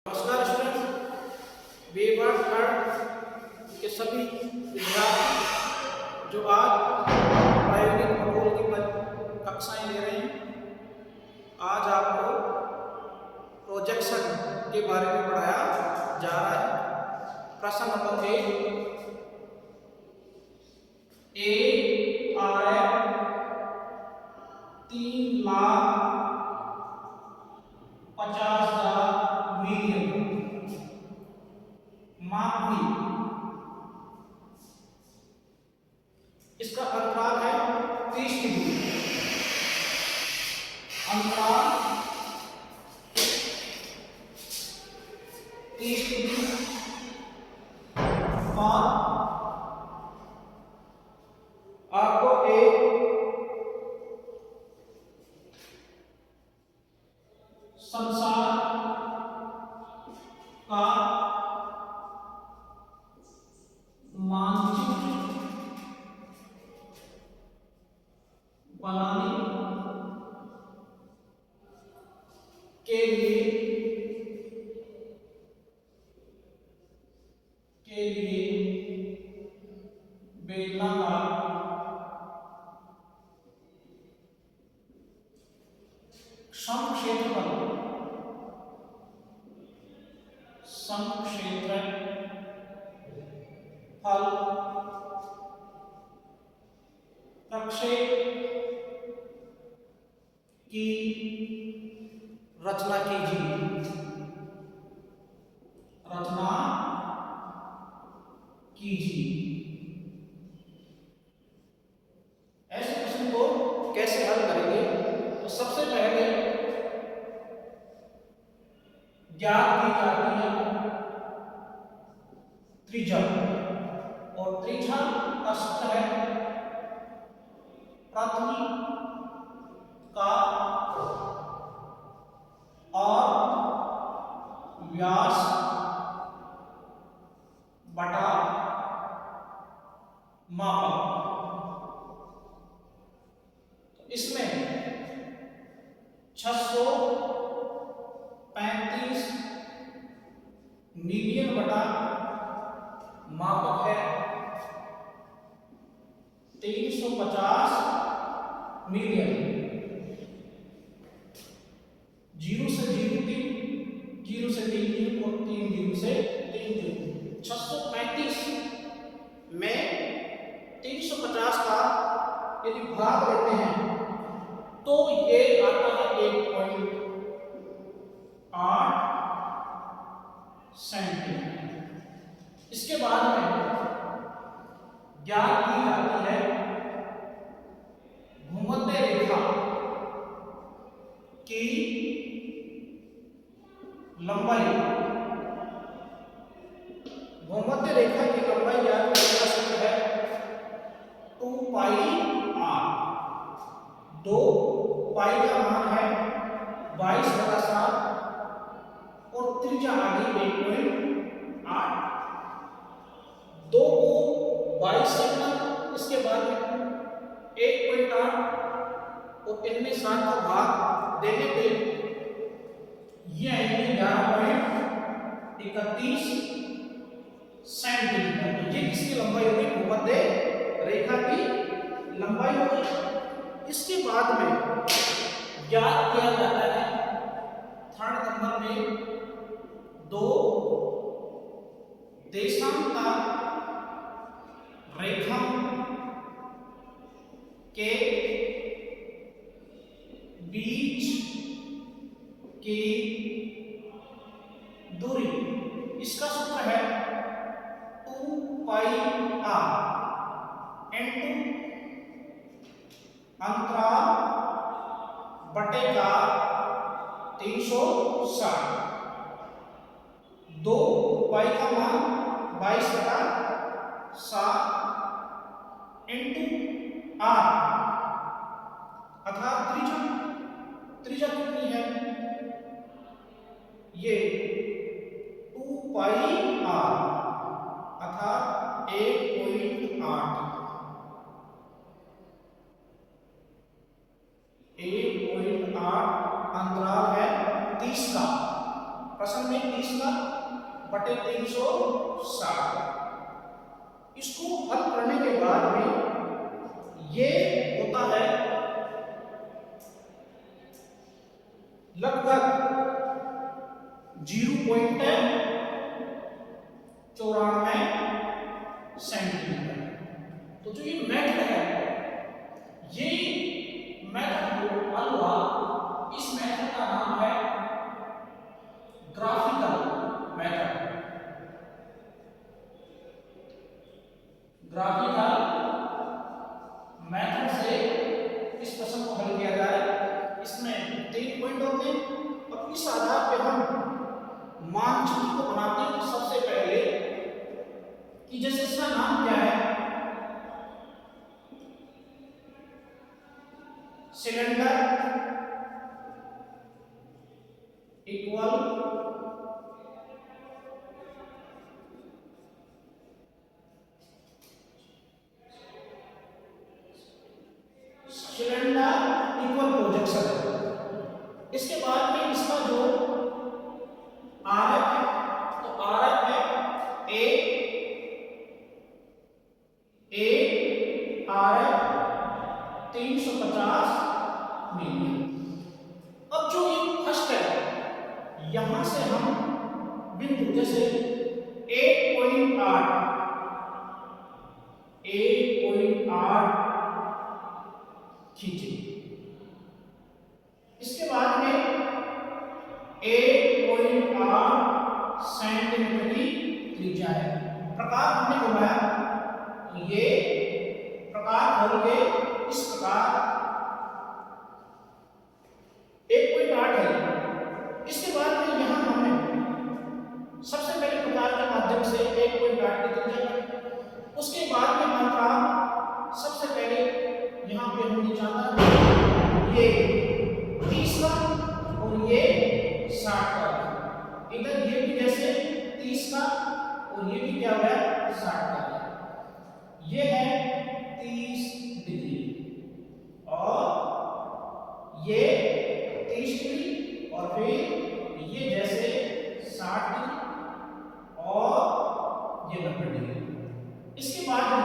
नमस्कार student, बेवर्ड third के सभी विद्यार्थी जो आज प्रायोगिक खगोल की कक्षाएं ले रहे हैं। आज आपको प्रोजेक्शन के बारे में पढ़ाया जा रहा है। प्रश्न नंबर एक आरएफ 3,50,000 मिलियन माप हुई। इसका अंतराल है 30 डिग्री। अंतराल 30 डिग्री और आपको एक संसार का मानचित्र बनाने के लिए बेलनाकार समक्षेत्रफल प्रक्षेप की रचना कीजिए। ऐसे प्रश्न को कैसे हल करेंगे? तो सबसे पहले ज्ञात की जाती है त्रिज्या, और त्रिज्या का सूत्र है पृथ्वी का और व्यास बटा मापक। तो इसमें 635 मिलियन बटा मापक है 350 मिलियन। 0 से 0 3, 0 से 3 0 और 3 0 से 3 0। 635 में 350 का यदि भाग लेते हैं तो ये आता है 1.8 सेंटीमीटर। इसके बाद में ज्ञात की जाती है भूमध्य रेखा की लंबाई। भूमध्य रेखा की लंबाई ज्ञात करने का सूत्र है 2 पाई r। 2 पाई का मान है 22/7 और त्रिज्या आ गई 1.8। 2 को 22 से गुणा, इसके बाद 1.8 और इनमें 7 का भाग देने पे ये आएंगे 11.31 सेंटीमीटर। तो ये किसकी लंबाई होगी? भूमध्य रेखा की लंबाई होगी। इसके बाद में ज्ञात किया जाता है थर्ड नंबर में 2 देशांतर रेखा के बीच की दूरी। इसका सूत्र है 2 पाई r इनटू अंतराल बटेगा 360। 2 पाई का मान 22/7 इनटू r अर्थात त्रिज्या कितनी है? ये 2 पाई r अर्थात 1.8 अंतराल है 30 का। प्रश्न में में 30 का बटे 360। इसको हल करने के बाद में ये होता है लगभग 0.94 सेंटीमीटर। तो जो ये मेथड है, ये मेथड जो हल हुआ, इस मेथड का नाम है ग्राफिकल मेथड। ग्राफिकल मेथड से इस प्रश्न को हल किया जाए। इसमें 3 पॉइंट होते हैं और इस आधार पे हम मानचित्र को बनाते हैं। तो सबसे पहले कि जैसे इसका नाम क्या है, सिलेंडर इक्वल प्रोजेक्शन है। इसके बाद में इसका जो आरएफ है, तो आरएफ है ए आरएफ 350 मिलियन। अब जो ये फर्स्ट है, यहां से हम बिंदु जैसे 1.8 खींचे। इसके बाद में 1.8 सेंटीमीटर की त्रिज्या है। प्रकार हमने घुमाया तो ये प्रकार खोल के इस प्रकार 1.8 है। इसके बाद में यहां हमने सबसे पहले प्रकार के माध्यम से 1.8 की त्रिज्या, उसके बाद में मात्रा सबसे पहले यहां पे हमने जाना ये 30 का और ये 60 का। इधर ये भी जैसे 30 का और ये भी क्या हुआ 60 का। ये है 30 डिग्री और ये 30 डिग्री और फिर ये जैसे 60 डिग्री और ये 90 डिग्री। इसके बाद में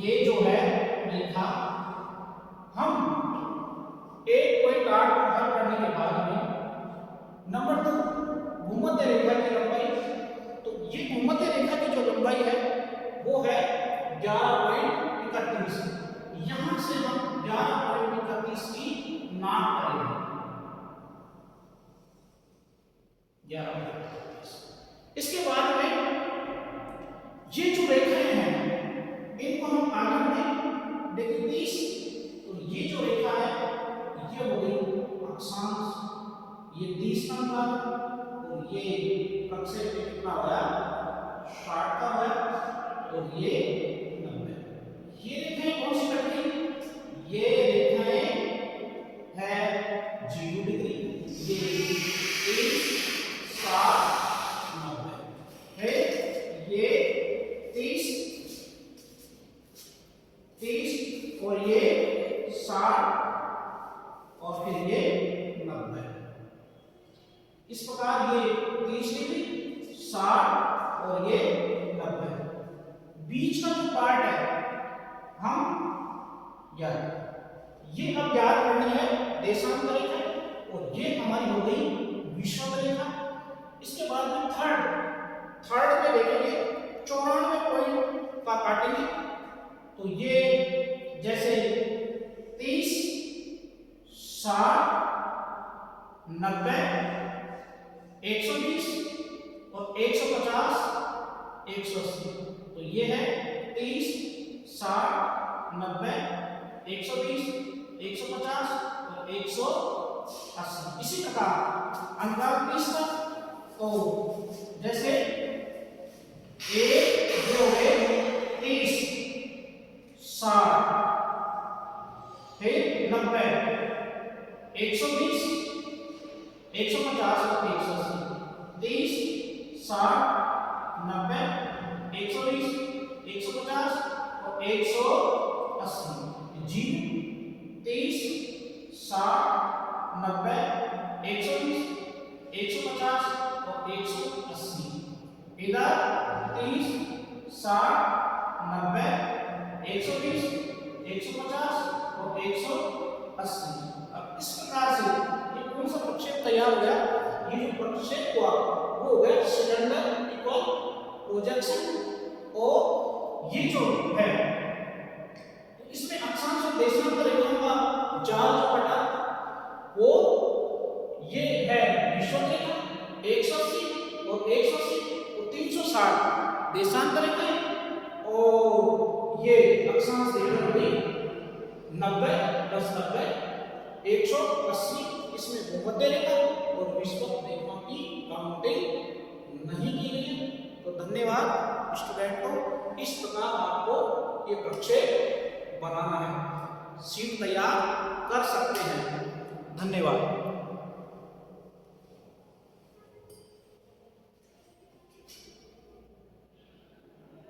ये जो है रेखा हम 1.8 को हल करने के बाद में नंबर 2 भूमध्य रेखा की लंबाई। तो ये भूमध्य रेखा की जो लंबाई है वो है 11.31। यहां से हम 11.31 की नाप करेंगे। 11.31। इसके बाद में ये जो रेखाएं हैं इनको हम आगे बढ़े। देखिए 30, तो ये जो रेखा है ये हो गई अक्षांश, ये 30 का अंक और ये प्रक्षेप में कितना होगा 60 का होगा और ये 90। ये रेखाएं कौन सी कटती, ये रेखाएं है 0 डिग्री, ये 30, 60, 90 है। ये 30 और ये 60 और फिर ये 90। इस प्रकार ये 30 डिग्री, 60 और ये 90। बीच का जो पार्ट है हम ये अब याद करनी है देशांतर रेखा और ये हमारी हो गई विषुवत रेखा। इसके बाद में थर्ड में देखेंगे 94 पॉइंट का काटेंगे। तो ये जैसे 30, 60, 90, 120 और 150, 180। तो ये है 30, 60, 90, 120, 150 और 180। इसी प्रकार अंतराल 30 का, तो जैसे एक जो है 30, 60, फिर 90, 120, 150 और 180। 30, 60, 90, 120, 150 और 180। 30, 60, 90, 120, 150 180, इधर 30, 60, 90, 120, 150 और 180। अब इस प्रकार से ये कौन सा प्रक्षेप तैयार हो गया? ये जो प्रक्षेप हुआ वो हो गया सिलेंडर इक्वल प्रोजेक्शन। और ये जो है इसमें अक्षांश और देशांतर रेखाओं का जाल जो बटा वो ये है विषुवत रेखा 180 और 180 और 360 देशांतर रेखाएं, और ये अक्षांश रेखा हुई 90 प्लस 90 180। इसमें भूमध्य रेखा और विषुवत रेखा की काउंटिंग नहीं की गई है। तो धन्यवाद स्टूडेंट को। इस प्रकार आपको ये प्रक्षेप बनाना है, शीट तैयार कर सकते हैं। धन्यवाद।